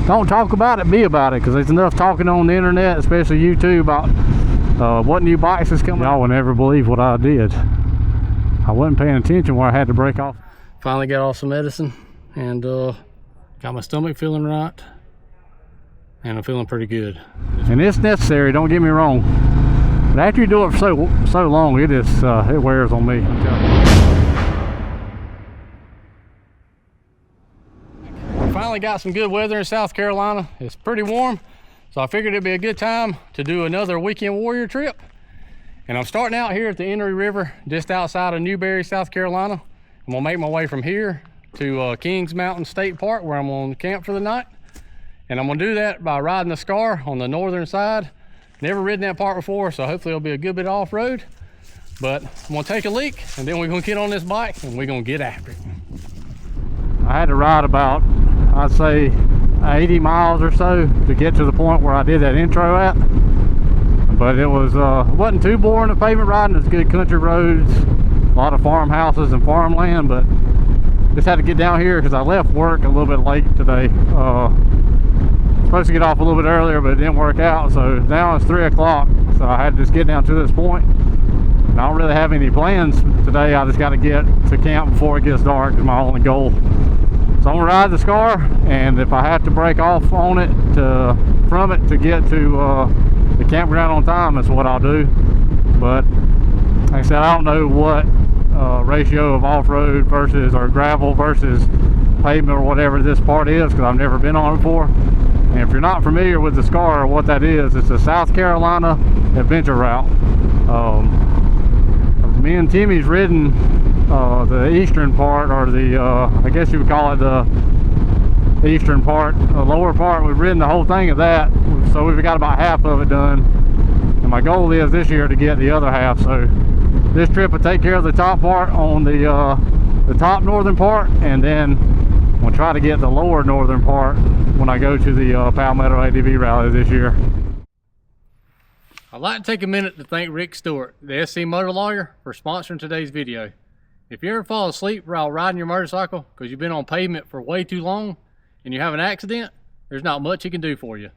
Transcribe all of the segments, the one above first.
don't talk about it, be about it, because there's enough talking on the internet, especially YouTube, about what new bikes is coming. Y'all would never believe what I did. I wasn't paying attention where I had to break off. Finally got off some medicine and got my stomach feeling right, and I'm feeling pretty good. And it's necessary, don't get me wrong, but after you do it for so long, it wears on me. Finally got some good weather in South Carolina. It's pretty warm, so I figured it'd be a good time to do another weekend warrior trip. And I'm starting out here at the Enoree River, just outside of Newberry, South Carolina. I'm gonna make my way from here to Kings Mountain State Park, where I'm gonna camp for the night. And I'm gonna do that by riding the Scar on the northern side. Never ridden that part before, so hopefully it'll be a good bit off-road. But I'm gonna take a leak, and then we're gonna get on this bike and we're gonna get after it. I had to ride about, I'd say, 80 miles or so to get to the point where I did that intro at. But it wasn't too boring of pavement riding. It's good country roads, a lot of farmhouses and farmland, but just had to get down here because I left work a little bit late today. Supposed to get off a little bit earlier, but it didn't work out, so now it's 3 o'clock, so I had to just get down to this point. And I don't really have any plans today. I just got to get to camp before it gets dark is my only goal. So I'm gonna ride the Scar, and if I have to break off on it from it to get to the campground on time, that's what I'll do. But like I said, I don't know what ratio of off-road versus or gravel versus pavement or whatever this part is, because I've never been on it before. And if you're not familiar with the Scar or what that is, it's a South Carolina adventure route. Me and Timmy's ridden the eastern part, or the I guess you would call it the eastern part, the lower part. We've ridden the whole thing of that, so we've got about half of it done, and my goal is this year to get the other half. So this trip will take care of the top part on the top northern part, and then we'll try to get the lower northern part when I go to the Palmetto ATV rally this year. I'd like to take a minute to thank Rick Stewart, the SC Motor Lawyer, for sponsoring today's video. If you ever fall asleep while riding your motorcycle because you've been on pavement for way too long and you have an accident, there's not much he can do for you.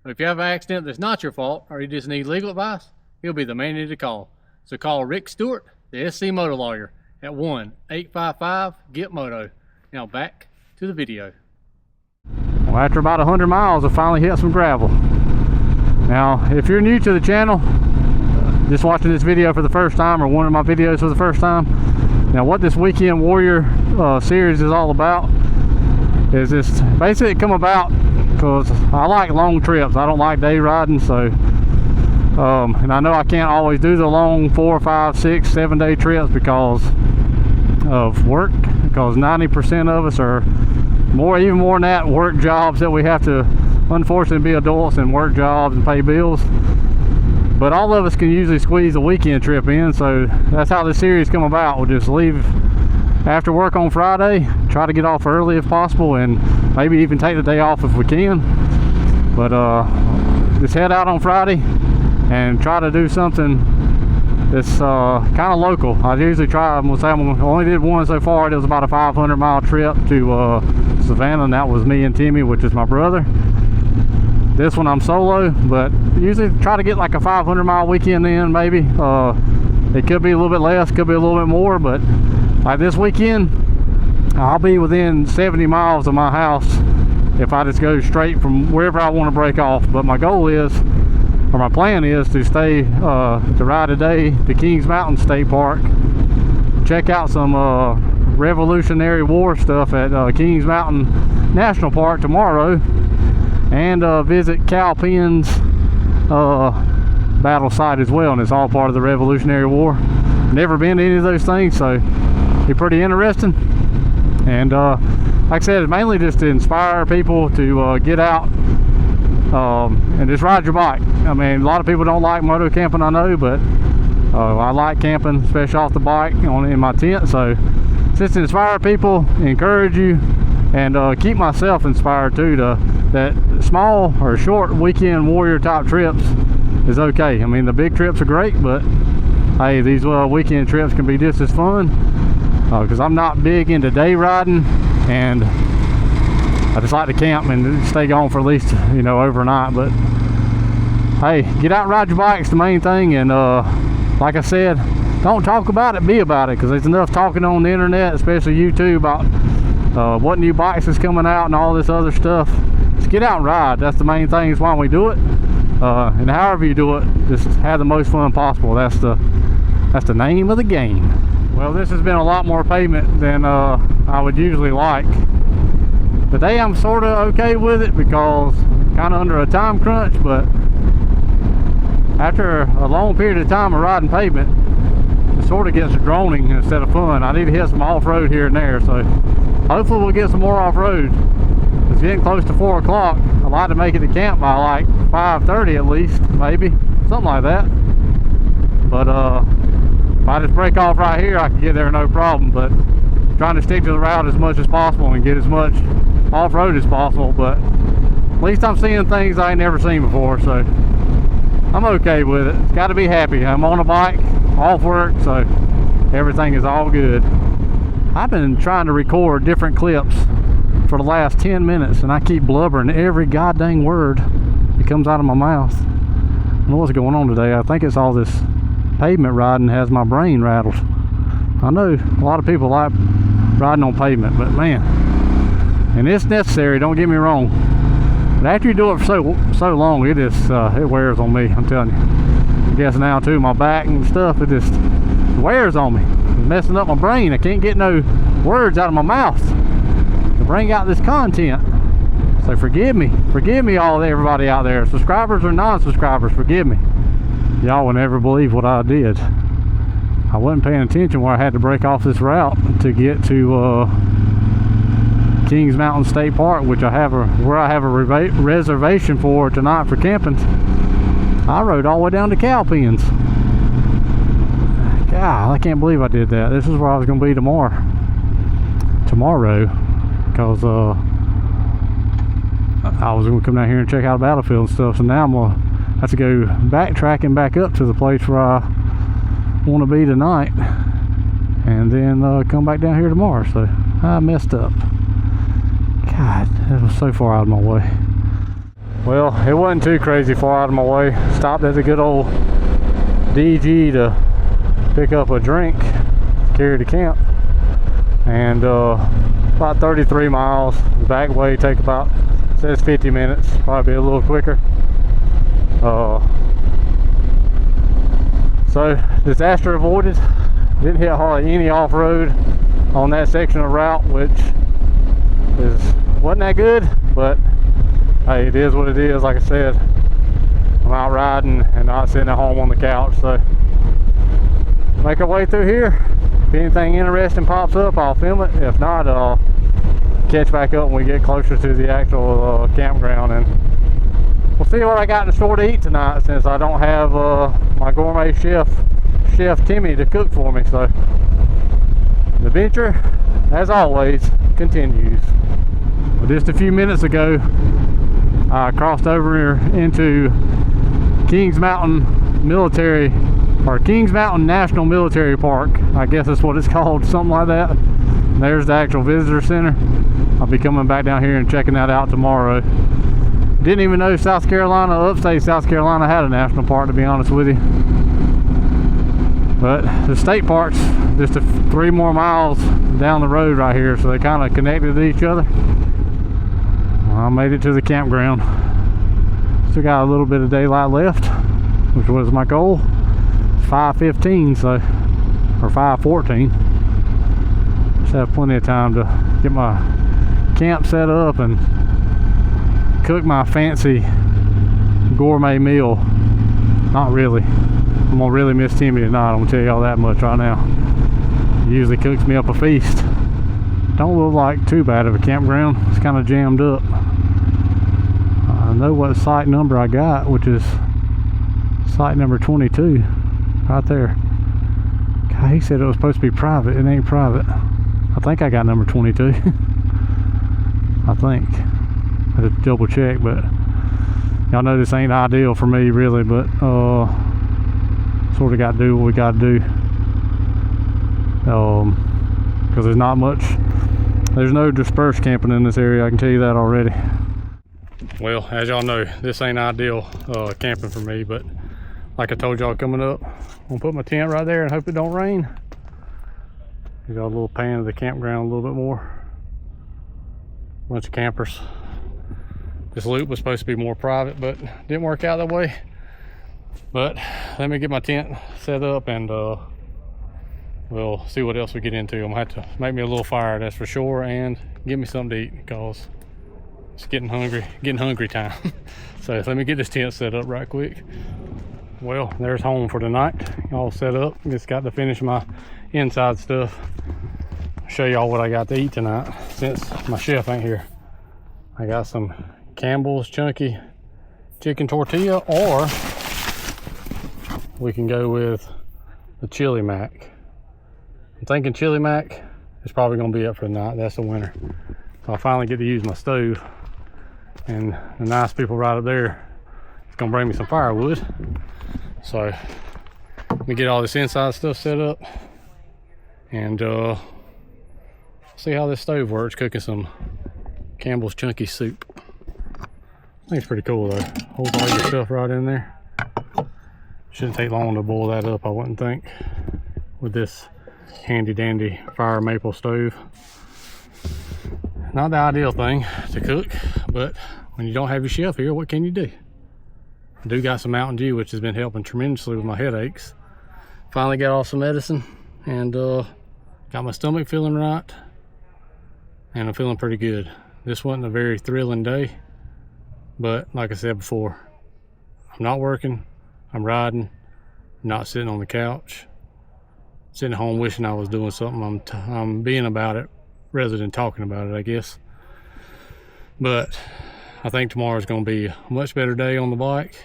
But if you have an accident that's not your fault, or you just need legal advice, he'll be the man you need to call. So call Rick Stewart, the SC Motor Lawyer, at 1-855-GET-MOTO. Now back to the video. Well, after about 100 miles, I finally hit some gravel. Now, if you're new to the channel, just watching this video for the first time, or one of my videos for the first time, now what this Weekend Warrior series is all about is this basically come about because I like long trips. I don't like day riding, so and I know I can't always do the long 4, 5, 6, 7 day trips because of work, because 90% of us are even more than that, work jobs that we have to unfortunately be adults and work jobs and pay bills. But all of us can usually squeeze a weekend trip in, so that's how this series come about. We'll just leave after work on Friday, try to get off early if possible, and maybe even take the day off if we can. But just head out on Friday and try to do something that's kind of local. I usually try, I'm gonna say I only did one so far. It was about a 500-mile trip to Savannah, and that was me and Timmy, which is my brother. This one I'm solo, but usually try to get like a 500-mile weekend in, maybe. It could be a little bit less, could be a little bit more, but like this weekend, I'll be within 70 miles of my house if I just go straight from wherever I want to break off. But my goal is, or my plan is, to stay to ride today to Kings Mountain State Park, check out some Revolutionary War stuff at Kings Mountain National Park tomorrow, and visit Cal Penn's battle site as well, and it's all part of the Revolutionary War. Never been to any of those things, so be pretty interesting. And like I said, it's mainly just to inspire people to get out and just ride your bike. I mean, a lot of people don't like moto camping, I know, but I like camping, especially off the bike in my tent. So just to inspire people, encourage you, and keep myself inspired too, that small or short weekend warrior type trips is okay. I mean, the big trips are great, but hey, these weekend trips can be just as fun, because I'm not big into day riding, and I just like to camp and stay gone for at least, you know, overnight. But hey, get out and ride your bike's the main thing. And like I said, don't talk about it, be about it, because there's enough talking on the internet, especially YouTube, about what new bikes is coming out and all this other stuff. Just get out and ride. That's the main thing. Is why we do it. And however you do it, just have the most fun possible. That's the name of the game. Well, this has been a lot more pavement than I would usually like. Today I'm sort of okay with it because kind of under a time crunch, but after a long period of time of riding pavement, it sort of gets droning instead of fun. I need to hit some off-road here and there, so hopefully we'll get some more off-road. It's getting close to 4 o'clock. I'd like to make it to camp by like 5:30 at least, maybe something like that. But if I just break off right here, I can get there no problem. But trying to stick to the route as much as possible and get as much off-road as possible. But at least I'm seeing things I ain't never seen before, so I'm okay with it. It's got to be happy. I'm on a bike, off work, so everything is all good. I've been trying to record different clips for the last 10 minutes, and I keep blubbering every goddamn word that comes out of my mouth. I don't know what's going on today. I think it's all this pavement riding has my brain rattled. I know a lot of people like riding on pavement, but man, and it's necessary, don't get me wrong, but after you do it for so long, it wears on me. I'm telling you. I guess now too, my back and stuff, it just wears on me. It's messing up my brain. I can't get no words out of my mouth to bring out this content. So forgive me everybody out there, subscribers or non-subscribers, forgive me. Y'all would never believe what I did. I wasn't paying attention where I had to break off this route to get to Kings Mountain State Park, which I have a reservation for tonight for camping. I rode all the way down to cow pens. God, I can't believe I did that. This is where I was going to be tomorrow, because I was going to come down here and check out a battlefield and stuff. So now I'm going to have to go backtracking back up to the place where I want to be tonight, and then come back down here tomorrow. So I messed up. God, that was so far out of my way. Well, it wasn't too crazy far out of my way. Stopped at the good old DG to pick up a drink, carry to camp, and about 33 miles. The back way take about, says 50 minutes, probably a little quicker. So disaster avoided. Didn't hit hardly any off-road on that section of route, which wasn't that good, but hey, it is what it is. Like I said, I'm out riding and not sitting at home on the couch. So make our way through here. If anything interesting pops up, I'll film it. If not, I'll catch back up when we get closer to the actual campground, and we'll see what I got in store to eat tonight, since I don't have my gourmet chef Timmy to cook for me. So the adventure, as always, continues. Well, just a few minutes ago, I crossed over into Kings Mountain Military, or Kings Mountain National Military Park. I guess that's what it's called, something like that. And there's the actual visitor center. I'll be coming back down here and checking that out tomorrow. Didn't even know South Carolina, upstate South Carolina, had a national park, to be honest with you. But the state park's just 3 more miles down the road right here, so they kind of connected to each other. Well, I made it to the campground. Still got a little bit of daylight left, which was my goal. It's 5:15, so, or 5:14. Just have plenty of time to get my camp set up and cook my fancy gourmet meal. Not really. I'm gonna really miss Timmy tonight. I'm gonna tell y'all that much right now. He usually cooks me up a feast. Don't look like too bad of a campground. It's kind of jammed up. I know what site number I got, which is site number 22, right there. God, he said it was supposed to be private. It ain't private. I think I got number 22. I think. I had to double check, but y'all know this ain't ideal for me really, but sort of got to do what we got to do, because there's not much There's no dispersed camping in this area, I can tell you that already. Well, as y'all know, this ain't ideal camping for me, but like I told y'all coming up, I'm gonna put my tent right there and hope it don't rain. You got a little pan of the campground a little bit more. Bunch of campers. This loop was supposed to be more private, but didn't work out that way. But let me get my tent set up and we'll see what else we get into. I'm gonna have to make me a little fire, that's for sure, and get me something to eat because it's getting hungry time. So let me get this tent set up right quick. Well, there's home for tonight, all set up. Just got to finish my inside stuff. Show y'all what I got to eat tonight since my chef ain't here. I got some Campbell's chunky chicken tortilla, or we can go with the chili mac. I'm thinking chili mac is probably gonna be up for the night. That's the winner. So I finally get to use my stove, and the nice people right up there is gonna bring me some firewood. So let me get all this inside stuff set up and see how this stove works, cooking some Campbell's chunky soup. I think it's pretty cool though. Hold all your stuff right in there. Shouldn't take long to boil that up, I wouldn't think, with this handy dandy fire maple stove. Not the ideal thing to cook, but when you don't have your chef here, what can you do? I do got some Mountain Dew, which has been helping tremendously with my headaches. Finally got off some medicine and got my stomach feeling right, and I'm feeling pretty good. This wasn't a very thrilling day, but like I said before, I'm not working, I'm riding, not sitting on the couch, sitting at home wishing I was doing something. I'm being about it rather than talking about it, I guess. But I think tomorrow's gonna be a much better day on the bike.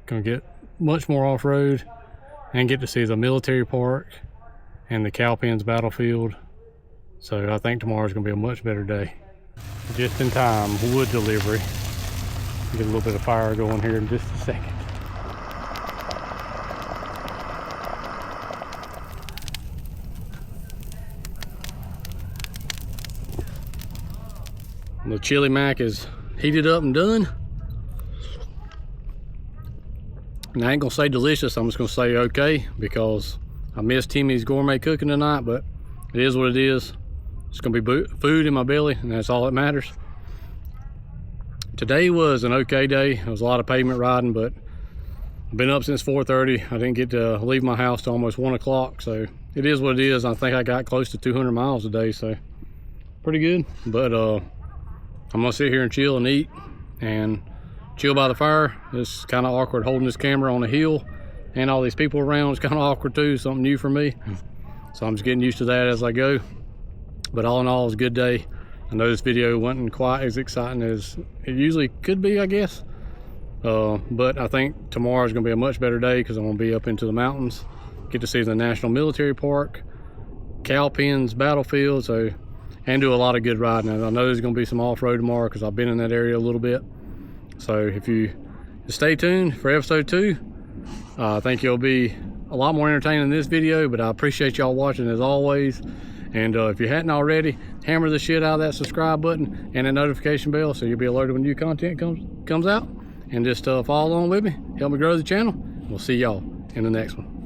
Gonna get much more off-road and get to see the military park and the Cowpens battlefield. So I think tomorrow's gonna be a much better day. Just in time, wood delivery. Get a little bit of fire going here in just a second. The chili mac is heated up and done. And I ain't gonna say delicious, I'm just gonna say okay, because I missed Timmy's gourmet cooking tonight, but it is what it is. It's gonna be food in my belly, and that's all that matters. Today was an okay day. It was a lot of pavement riding, but I've been up since 4:30. I didn't get to leave my house till almost 1 o'clock, so it is what it is. I think I got close to 200 miles a day, so pretty good. But I'm gonna sit here and chill and eat and chill by the fire. It's kind of awkward holding this camera on a hill and all these people around. It's kind of awkward too, something new for me. So I'm just getting used to that as I go. But all in all, it was a good day. I know this video wasn't quite as exciting as it usually could be, I guess. But I think tomorrow's gonna be a much better day because I'm gonna be up into the mountains, get to see the National Military Park, Cowpens battlefield, and do a lot of good riding. And I know there's gonna be some off-road tomorrow because I've been in that area a little bit. So if you stay tuned for episode 2, I think it'll be a lot more entertaining than this video, but I appreciate y'all watching as always. And if you hadn't already, hammer the shit out of that subscribe button and that notification bell so you'll be alerted when new content comes out. And just follow along with me, help me grow the channel. We'll see y'all in the next one.